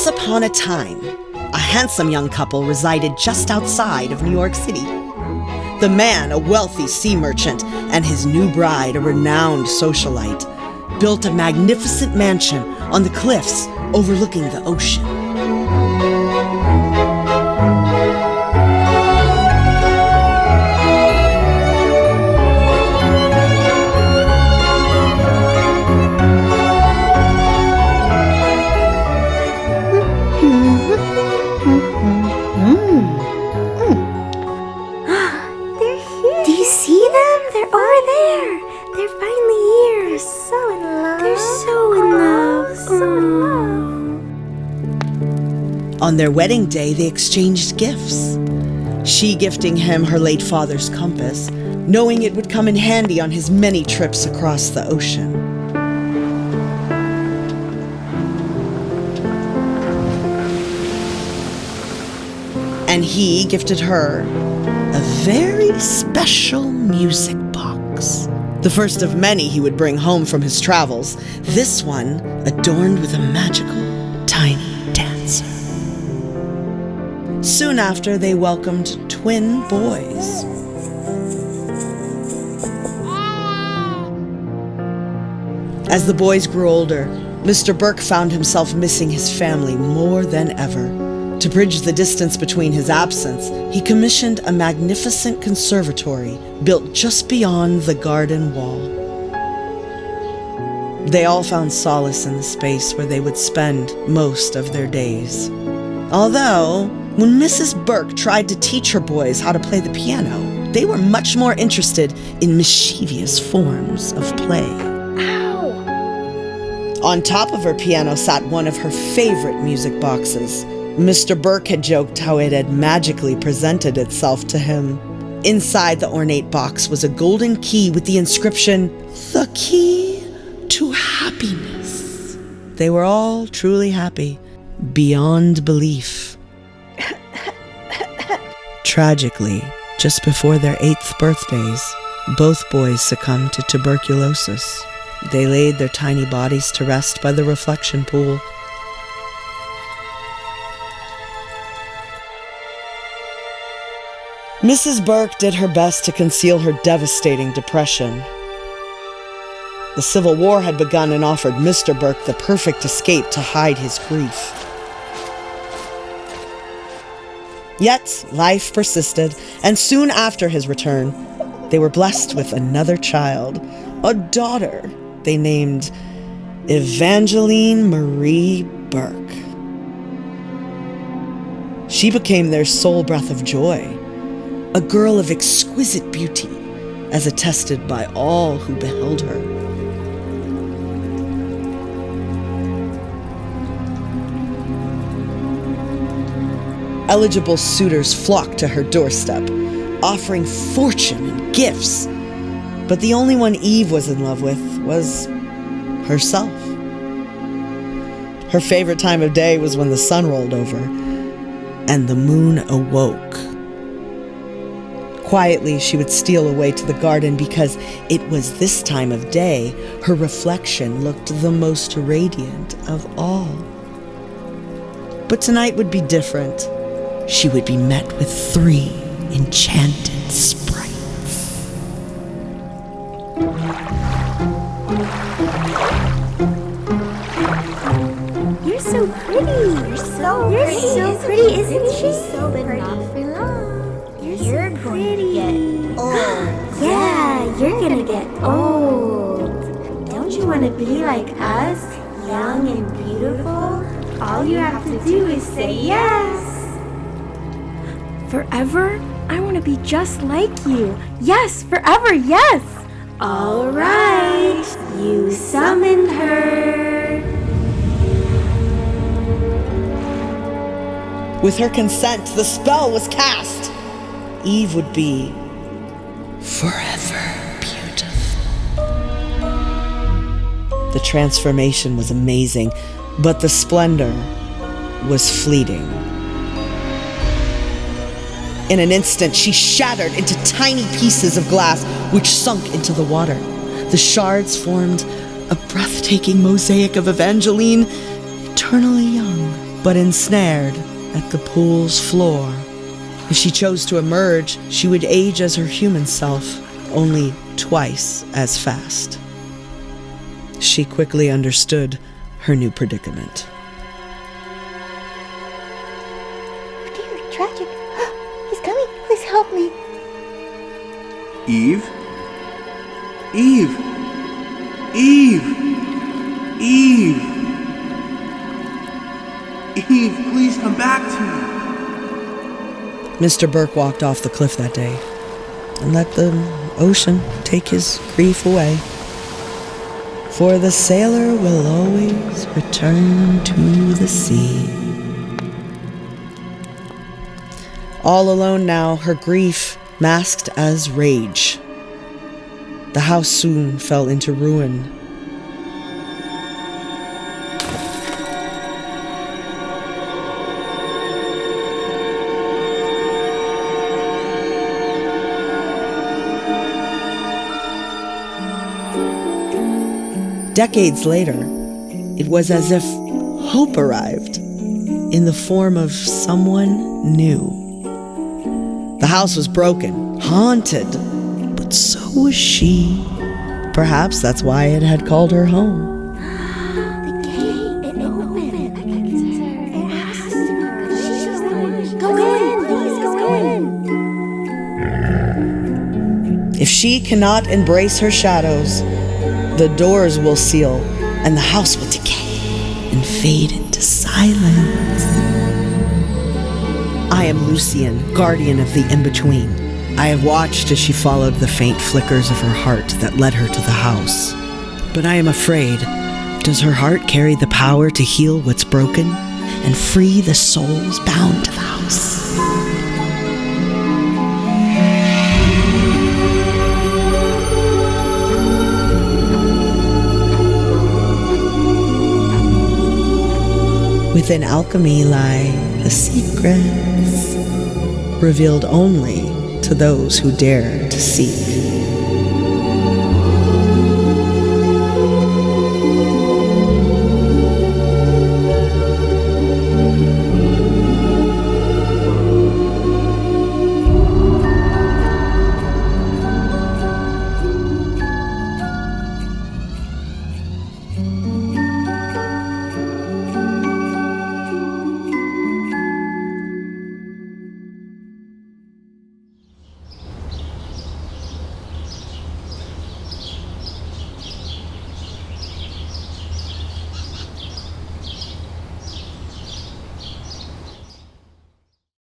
Once upon a time, a handsome young couple resided just outside of New York City. The man, a wealthy sea merchant, and his new bride, a renowned socialite, built a magnificent mansion on the cliffs overlooking the ocean. On their wedding day, they exchanged gifts. She gifting him her late father's compass, knowing it would come in handy on his many trips across the ocean. And he gifted her a very special music box. The first of many he would bring home from his travels, this one adorned with a magical, tiny dancer. Soon after, they welcomed twin boys. As the boys grew older, Mr. Burke found himself missing his family more than ever. To bridge the distance between his absence, he commissioned a magnificent conservatory built just beyond the garden wall. They all found solace in the space where they would spend most of their days. Although, when Mrs. Burke tried to teach her boys how to play the piano, they were much more interested in mischievous forms of play. Ow! On top of her piano sat one of her favorite music boxes. Mr. Burke had joked how it had magically presented itself to him. Inside the ornate box was a golden key with the inscription, "The key to happiness." They were all truly happy, beyond belief. Tragically, just before their 8th birthdays, both boys succumbed to tuberculosis. They laid their tiny bodies to rest by the reflection pool. Mrs. Burke did her best to conceal her devastating depression. The Civil War had begun and offered Mr. Burke the perfect escape to hide his grief. Yet, life persisted, and soon after his return, they were blessed with another child, a daughter they named Evangeline Marie Burke. She became their sole breath of joy, a girl of exquisite beauty, as attested by all who beheld her. Eligible suitors flocked to her doorstep, offering fortune and gifts. But the only one Eve was in love with was herself. Her favorite time of day was when the sun rolled over and the moon awoke. Quietly, she would steal away to the garden because it was this time of day her reflection looked the most radiant of all. But tonight would be different. She would be met with 3 enchanted sprites. You're so pretty. You're so pretty, isn't she? So pretty. Not for long. You're going to get old. Yeah, you're gonna get old. Don't you want to be like us, young and beautiful? All you have to do is say yes. Forever? I want to be just like you. Yes, forever, yes! All right, you summoned her. With her consent, the spell was cast. Eve would be forever beautiful. The transformation was amazing, but the splendor was fleeting. In an instant, she shattered into tiny pieces of glass, which sunk into the water. The shards formed a breathtaking mosaic of Evangeline, eternally young. but ensnared at the pool's floor. If she chose to emerge, she would age as her human self, only twice as fast. She quickly understood her new predicament. Dear, tragic. He's coming. Please help me. Eve? Eve! Eve! Eve! Eve, please come back to me! Mr. Burke walked off the cliff that day and let the ocean take his grief away. For the sailor will always return to the sea. All alone now, her grief masked as rage. The house soon fell into ruin. Decades later, it was as if hope arrived in the form of someone new. The house was broken, haunted, but so was she. Perhaps that's why it had called her home. The gate, it opened. It has to be. She's the one. Go in, please, go in. If she cannot embrace her shadows, the doors will seal and the house will decay and fade into silence. I am Lucian, guardian of the in-between. I have watched as she followed the faint flickers of her heart that led her to the house. But I am afraid, does her heart carry the power to heal what's broken and free the souls bound to the house? Within alchemy lie the secrets, revealed only to those who dare to seek.